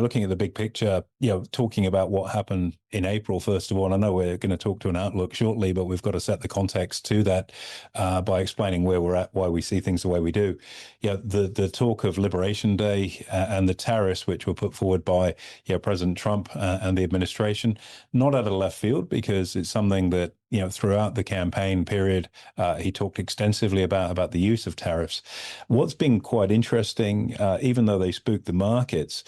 Looking at the big picture, talking about what happened in April, first of all, and I know we're going to talk to an outlook shortly, but we've got to set the context to that by explaining where we're at, why we see things the way we do. The talk of Liberation Day and the tariffs, which were put forward by President Trump and the administration, not out of left field, because it's something that throughout the campaign period, he talked extensively about the use of tariffs. What's been quite interesting, even though they spooked the markets,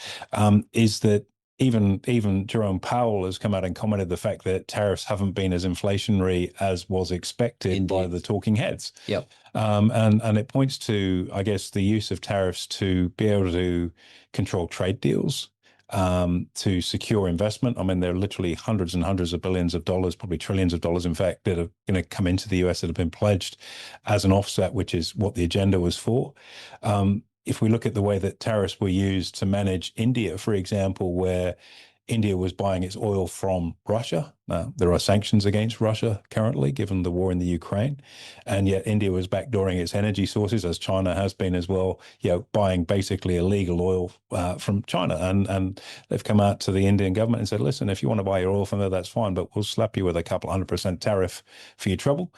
is that even Jerome Powell has come out and commented the fact that tariffs haven't been as inflationary as was expected by the talking heads. Yep. And it points to, I guess, the use of tariffs to be able to control trade deals, to secure investment. I mean, there are literally hundreds and hundreds of billions of dollars, probably trillions of dollars, in fact, that are going to come into the US that have been pledged as an offset, which is what the agenda was for. If we look at the way that tariffs were used to manage India, for example, where India was buying its oil from Russia. Now, there are sanctions against Russia currently, given the war in the Ukraine, and yet India was backdooring its energy sources, as China has been as well, buying basically illegal oil from China. And they've come out to the Indian government and said, listen, if you want to buy your oil from there, that's fine, but we'll slap you with a couple 100% tariff for your trouble.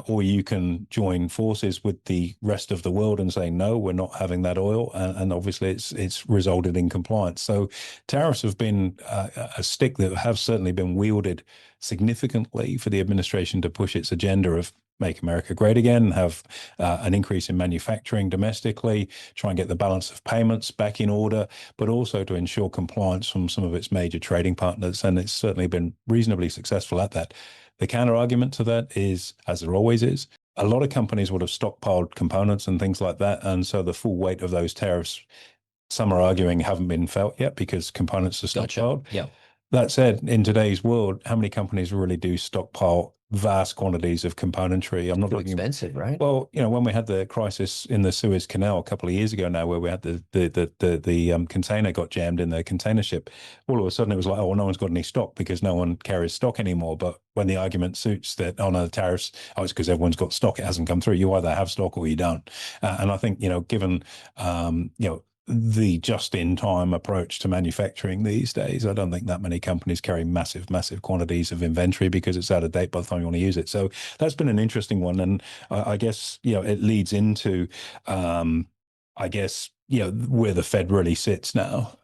Or you can join forces with the rest of the world and say, no, we're not having that oil. And obviously it's resulted in compliance. So tariffs have been a stick that have certainly been wielded significantly for the administration to push its agenda of make America great again, have an increase in manufacturing domestically, try and get the balance of payments back in order, but also to ensure compliance from some of its major trading partners. And it's certainly been reasonably successful at that. The counter argument to that is, as there always is, a lot of companies would have stockpiled components and things like that. And so the full weight of those tariffs, some are arguing, haven't been felt yet because components are stockpiled. Gotcha. Yeah. That said, in today's world, how many companies really do stockpile vast quantities of componentry? I'm not Too talking expensive, right? Well, when we had the crisis in the Suez Canal a couple of years ago now, where we had the container got jammed in the container ship, all of a sudden it was like, oh, well, no one's got any stock because no one carries stock anymore. But when the argument suits that, oh no, the tariffs, oh, it's because everyone's got stock, it hasn't come through. You either have stock or you don't. And I think, given, the just-in-time approach to manufacturing these days, I don't think that many companies carry massive, massive quantities of inventory because it's out of date by the time you want to use it. So that's been an interesting one. And I guess, it leads into, where the Fed really sits now.